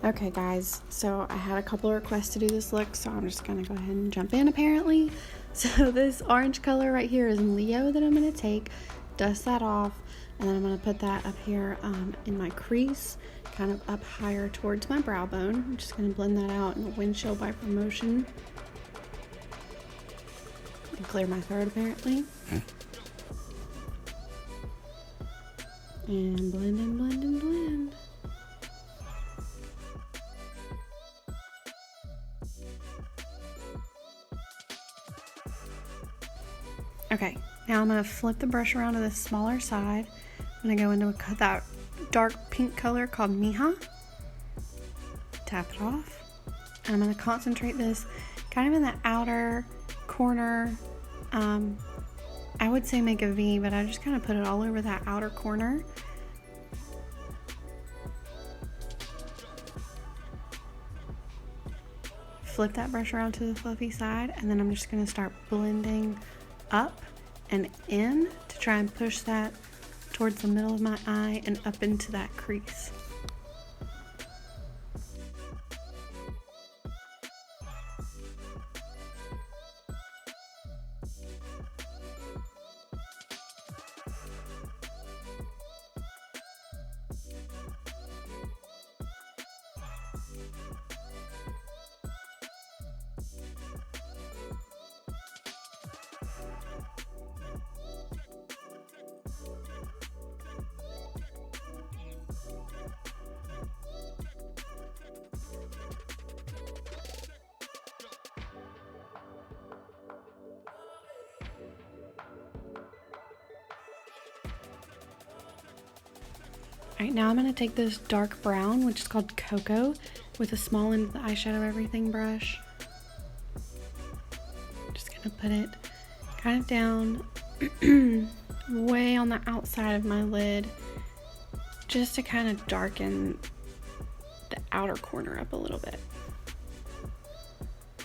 Okay guys, so I had a couple of requests to do this look, so I'm just gonna go ahead and jump in apparently. So this orange color right here is Leo that I'm gonna take, dust that off, and then I'm gonna put that up here in my crease, kind of up higher towards my brow bone. I'm just gonna blend that out in the windshield wiper motion. And clear my throat apparently. And blend and blend and blend. Okay, now I'm going to flip the brush around to the smaller side. I'm going to go into that dark pink color called Mija. Tap it off. And I'm going to concentrate this kind of in the outer corner. I would say make a V, but I just kind of put it all over that outer corner. Flip that brush around to the fluffy side, and then I'm just going to start blending up and in to try and push that towards the middle of my eye and up into that crease. Alright, now I'm going to take this dark brown, which is called Cocoa, with a small end of the eyeshadow everything brush. Just going to put it kind of down way on the outside of my lid, just to kind of darken the outer corner up a little bit.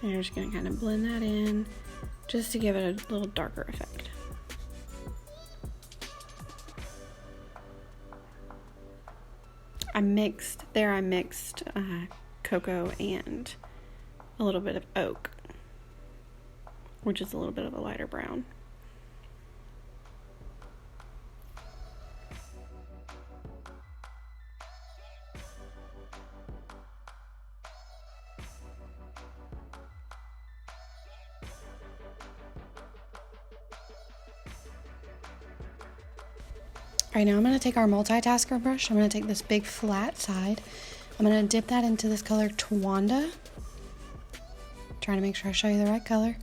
And you're just going to kind of blend that in, just to give it a little darker effect. I mixed cocoa and a little bit of oak, which is a little bit of a lighter brown. Alright, now I'm going to take our multitasker brush. I'm going to take this big flat side. I'm going to dip that into this color Tawanda. Trying to make sure I show you the right color.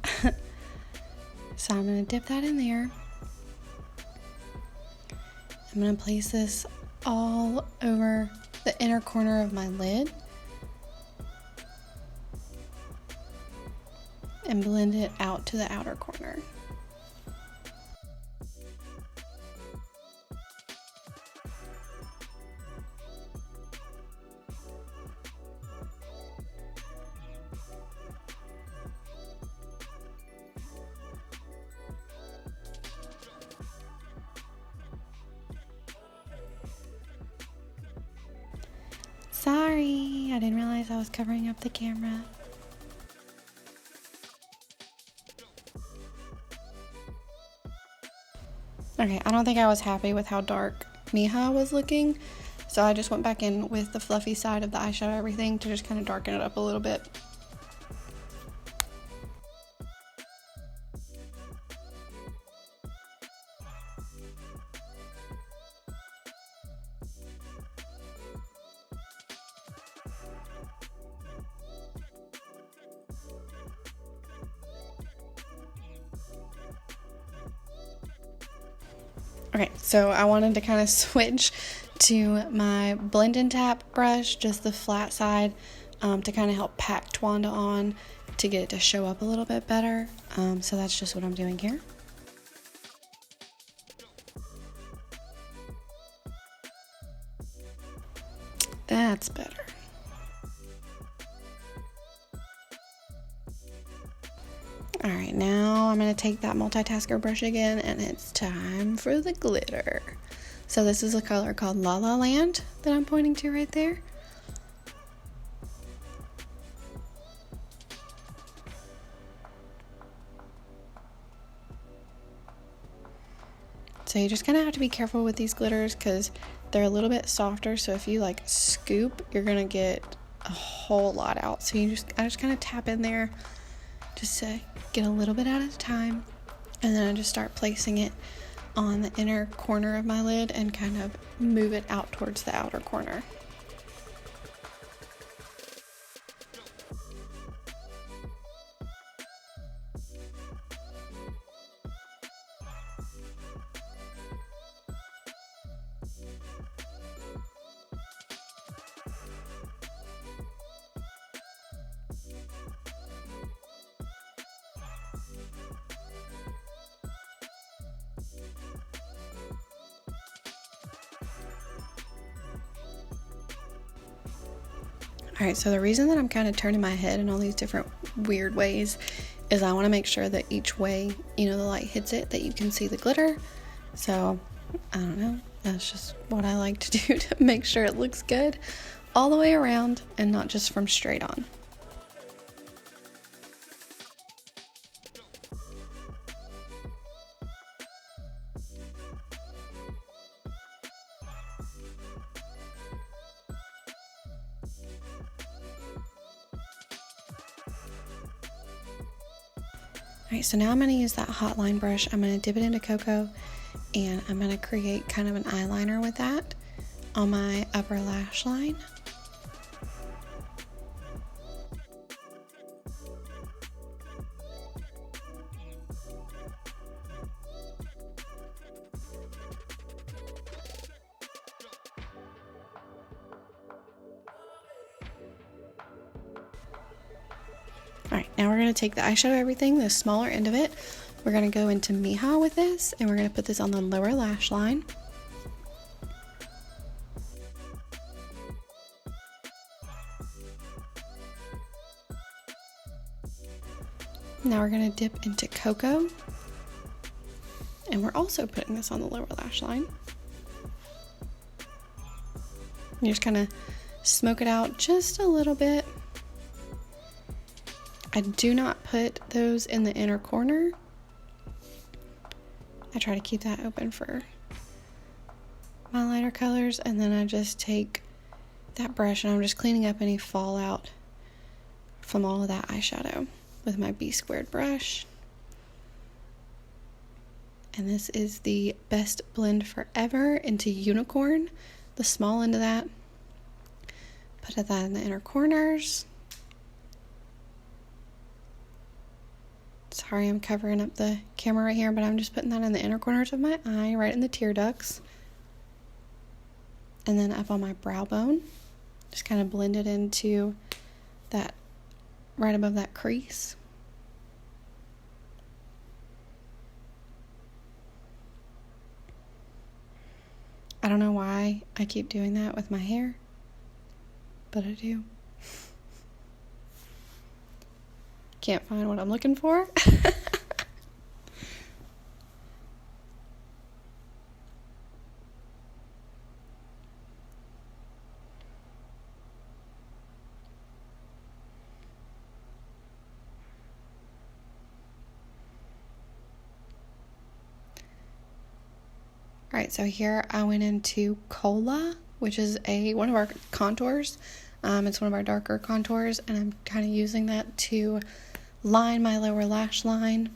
So I'm going to dip that in there. I'm going to place this all over the inner corner of my lid. And blend it out to the outer corner. Sorry, I didn't realize I was covering up the camera. Okay, I don't think I was happy with how dark Mija was looking, so I just went back in with the fluffy side of the eyeshadow everything to just kind of darken it up a little bit. Okay, so I wanted to kind of switch to my blend and tap brush, just the flat side, to kind of help pack Tawanda on to get it to show up a little bit better. So that's just what I'm doing here. That's better. Alright, now I'm going to take that multitasker brush again, and it's time for the glitter. So this is a color called La La Land that I'm pointing to right there. So you just kind of have to be careful with these glitters because they're a little bit softer. So if you like scoop, you're gonna get a whole lot out. So I just kind of tap in there just to get a little bit out at a time. And then I just start placing it on the inner corner of my lid and kind of move it out towards the outer corner. Alright, so the reason that I'm kind of turning my head in all these different weird ways is I want to make sure that each way, the light hits it, that you can see the glitter. So, I don't know, that's just what I like to do to make sure it looks good all the way around and not just from straight on. Alright, so now I'm going to use that hot line brush. I'm going to dip it into cocoa and I'm going to create kind of an eyeliner with that on my upper lash line. Alright, now we're going to take the eyeshadow everything, the smaller end of it. We're going to go into Mija with this, and we're going to put this on the lower lash line. Now we're going to dip into Cocoa, and we're also putting this on the lower lash line. You just kind of smoke it out just a little bit. I do not put those in the inner corner. I try to keep that open for my lighter colors, and then I just take that brush and I'm just cleaning up any fallout from all of that eyeshadow with my B² brush. And this is the Best Blend Forever into Unicorn, the small end of that. Put that in the inner corners. Sorry, I'm covering up the camera right here, but I'm just putting that in the inner corners of my eye, right in the tear ducts. And then up on my brow bone. Just kind of blend it into that, right above that crease. I don't know why I keep doing that with my hair, but I do. Can't find what I'm looking for. Alright, so here I went into Cola, which is one of our contours. It's one of our darker contours, and I'm kind of using that to line my lower lash line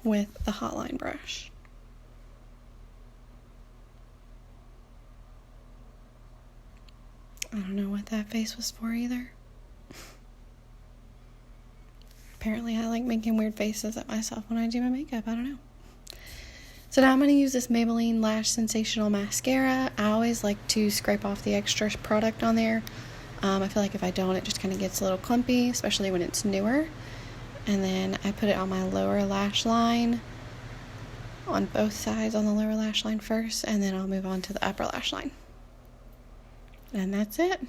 with the hot line brush. I don't know what that face was for either. Apparently I like making weird faces at myself when I do my makeup. I don't know. So now I'm going to use this Maybelline Lash Sensational Mascara. I always like to scrape off the extra product on there. I feel like if I don't, it just kind of gets a little clumpy, especially when it's newer. And then I put it on my lower lash line, on both sides on the lower lash line first, and then I'll move on to the upper lash line. And that's it.